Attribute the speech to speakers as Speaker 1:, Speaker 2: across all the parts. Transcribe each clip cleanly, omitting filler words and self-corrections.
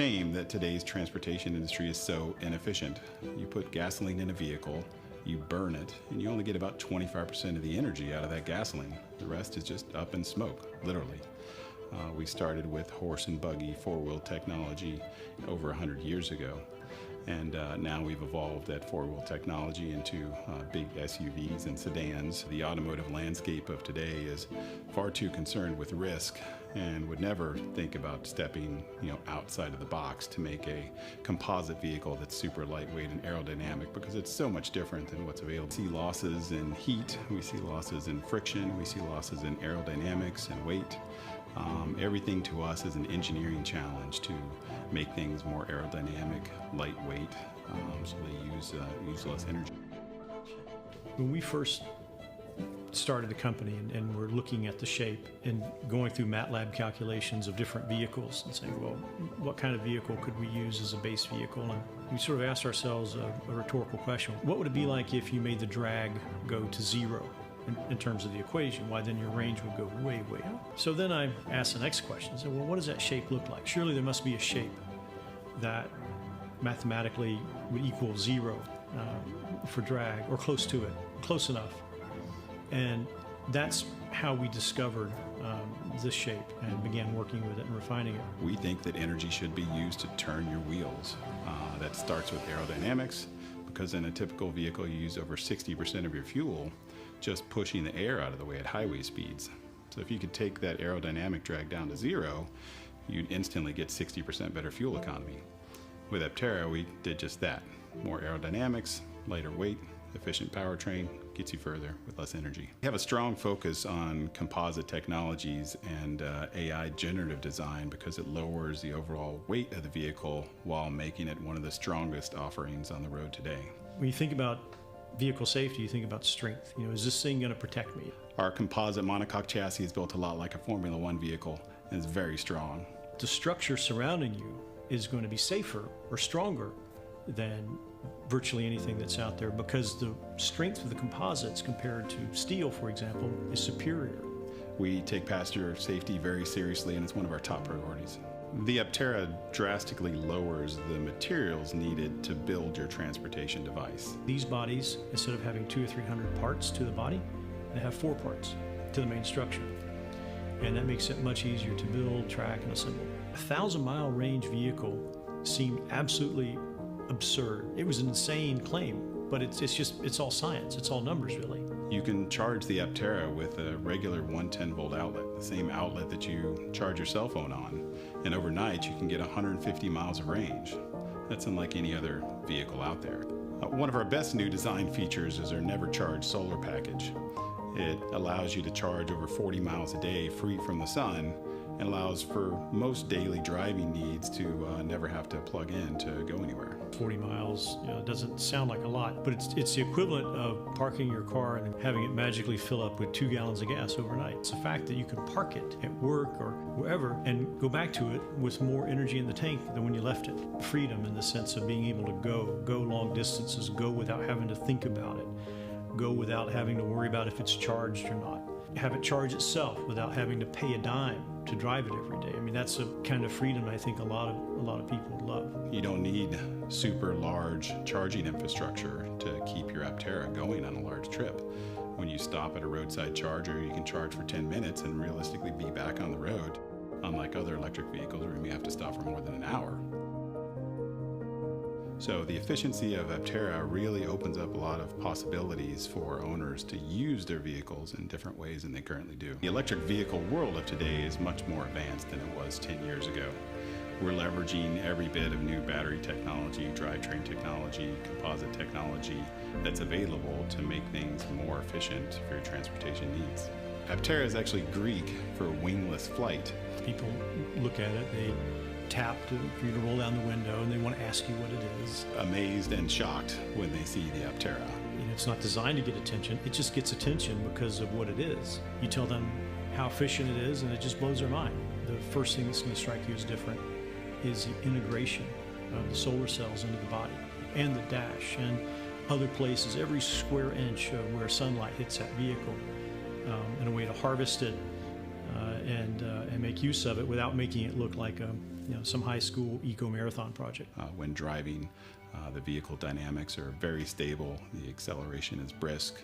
Speaker 1: shame that today's transportation industry is so inefficient. You put gasoline in a vehicle, you burn it, and you only get about 25% of the energy out of that gasoline. The rest is just up in smoke, literally. We started with horse and buggy four-wheel technology over 100 years ago. And now we've evolved that four-wheel technology into big SUVs and sedans. The automotive landscape of today is far too concerned with risk and would never think about stepping, outside of the box to make a composite vehicle that's super lightweight and aerodynamic, because it's so much different than what's available. We see losses in heat, we see losses in friction, we see losses in aerodynamics and weight. Everything to us is an engineering challenge to make things more aerodynamic, lightweight, so they use less energy.
Speaker 2: When we first started the company and we're looking at the shape and going through MATLAB calculations of different vehicles and saying, well, what kind of vehicle could we use as a base vehicle? And we sort of asked ourselves a rhetorical question. What would it be like if you made the drag go to zero? In terms of the equation, why then your range would go way, way up. So then I asked the next question. I said, well, what does that shape look like? Surely there must be a shape that mathematically would equal zero for drag, or close to it, close enough. And that's how we discovered this shape and began working with it and refining it.
Speaker 1: We think that energy should be used to turn your wheels. That starts with aerodynamics, because in a typical vehicle you use over 60% of your fuel just pushing the air out of the way at highway speeds. So if you could take that aerodynamic drag down to zero, you'd instantly get 60% better fuel economy. With APTERA, we did just that. More aerodynamics, lighter weight, efficient powertrain, gets you further with less energy. We have a strong focus on composite technologies and AI generative design, because it lowers the overall weight of the vehicle while making it one of the strongest offerings on the road today.
Speaker 2: When you think about vehicle safety, you think about strength. Is this thing going to protect me?
Speaker 1: Our composite monocoque chassis is built a lot like a Formula One vehicle and is very strong.
Speaker 2: The structure surrounding you is going to be safer or stronger than virtually anything that's out there, because the strength of the composites compared to steel, for example, is superior.
Speaker 1: We take passenger safety very seriously, and it's one of our top priorities. The APTERA drastically lowers the materials needed to build your transportation device.
Speaker 2: These bodies, instead of having 200 or 300 parts to the body, they have 4 parts to the main structure. And that makes it much easier to build, track, and assemble. A 1,000-mile range vehicle seemed absolutely absurd. It was an insane claim, but it's all science. It's all numbers, really.
Speaker 1: You can charge the APTERA with a regular 110-volt outlet, the same outlet that you charge your cell phone on. And overnight, you can get 150 miles of range. That's unlike any other vehicle out there. One of our best new design features is our Never Charge solar package. It allows you to charge over 40 miles a day free from the sun, and allows for most daily driving needs to never have to plug in to go anywhere.
Speaker 2: 40 miles, doesn't sound like a lot, but it's the equivalent of parking your car and having it magically fill up with 2 gallons of gas overnight. It's the fact that you can park it at work or wherever and go back to it with more energy in the tank than when you left it. Freedom in the sense of being able to go long distances, go without having to think about it, go without having to worry about if it's charged or not. Have it charge itself without having to pay a dime to drive it every day. I mean, that's a kind of freedom I think a lot of people love.
Speaker 1: You don't need super large charging infrastructure to keep your APTERA going on a large trip. When you stop at a roadside charger, you can charge for 10 minutes and realistically be back on the road, unlike other electric vehicles where you may have to stop for more than an hour. So the efficiency of APTERA really opens up a lot of possibilities for owners to use their vehicles in different ways than they currently do. The electric vehicle world of today is much more advanced than it was 10 years ago. We're leveraging every bit of new battery technology, drivetrain technology, composite technology that's available to make things more efficient for your transportation needs. APTERA is actually Greek for wingless flight.
Speaker 2: People look at it, they tap for you to roll down the window, and they want to ask you what it is.
Speaker 1: Amazed and shocked when they see the APTERA.
Speaker 2: It's not designed to get attention, it just gets attention because of what it is. You tell them how efficient it is, and it just blows their mind. The first thing that's going to strike you as different is the integration of the solar cells into the body, and the dash, and other places, every square inch of where sunlight hits that vehicle, in a way to harvest it and make use of it without making it look like some high school eco-marathon project.
Speaker 1: When driving, the vehicle dynamics are very stable. The acceleration is brisk.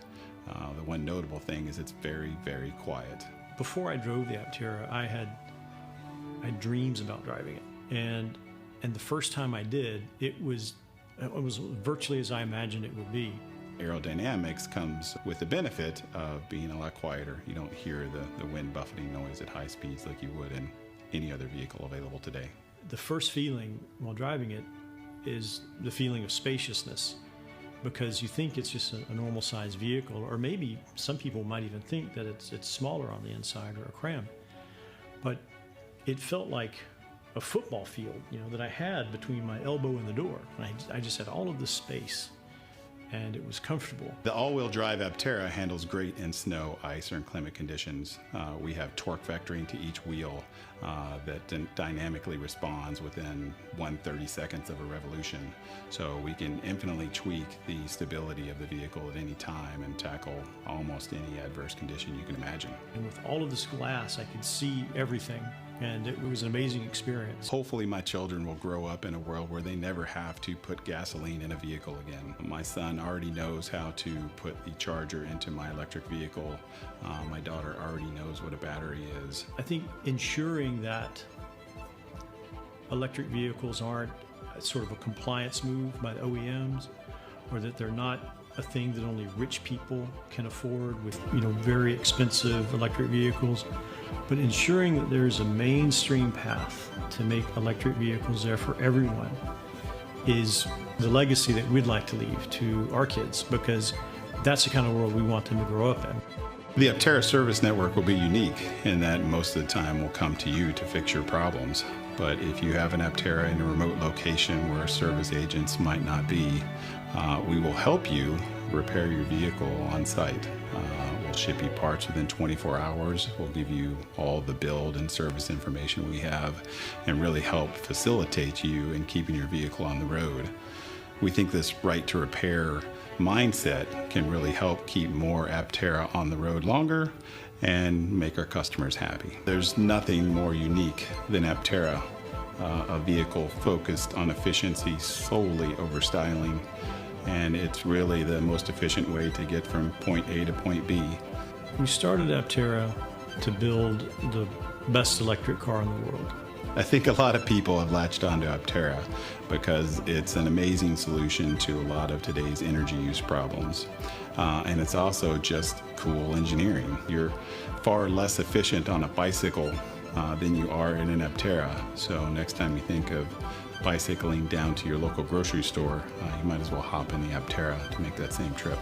Speaker 1: The one notable thing is it's very, very quiet.
Speaker 2: Before I drove the APTERA, I had dreams about driving it, and the first time I did, it was virtually as I imagined it would be.
Speaker 1: Aerodynamics comes with the benefit of being a lot quieter. You don't hear the wind buffeting noise at high speeds like you would in any other vehicle available today.
Speaker 2: The first feeling while driving it is the feeling of spaciousness, because you think it's just a normal sized vehicle, or maybe some people might even think that it's smaller on the inside or a cram. But it felt like a football field, that I had between my elbow and the door. And I just had all of this space, and it was comfortable.
Speaker 1: The all-wheel drive APTERA handles great in snow, ice, or inclement conditions. We have torque vectoring to each wheel that dynamically responds within 1/32 of a revolution. So we can infinitely tweak the stability of the vehicle at any time and tackle almost any adverse condition you can imagine.
Speaker 2: And with all of this glass, I could see everything, and it was an amazing experience.
Speaker 1: Hopefully my children will grow up in a world where they never have to put gasoline in a vehicle again. My son already knows how to put the charger into my electric vehicle. My daughter already knows what a battery is.
Speaker 2: I think ensuring that electric vehicles aren't sort of a compliance move by the OEMs, or that they're not a thing that only rich people can afford with very expensive electric vehicles, but ensuring that there's a mainstream path to make electric vehicles there for everyone is the legacy that we'd like to leave to our kids, because that's the kind of world we want them to grow up in.
Speaker 1: The APTERA service network will be unique in that most of the time we'll come to you to fix your problems. But if you have an APTERA in a remote location where service agents might not be, we will help you repair your vehicle on site. We'll ship you parts within 24 hours. We'll give you all the build and service information we have and really help facilitate you in keeping your vehicle on the road. We think this right to repair mindset can really help keep more APTERA on the road longer and make our customers happy. There's nothing more unique than APTERA, a vehicle focused on efficiency solely over styling, and it's really the most efficient way to get from point A to point B.
Speaker 2: We started APTERA to build the best electric car in the world.
Speaker 1: I think a lot of people have latched onto APTERA because it's an amazing solution to a lot of today's energy use problems. And it's also just cool engineering. You're far less efficient on a bicycle than you are in an APTERA. So next time you think of bicycling down to your local grocery store, you might as well hop in the APTERA to make that same trip.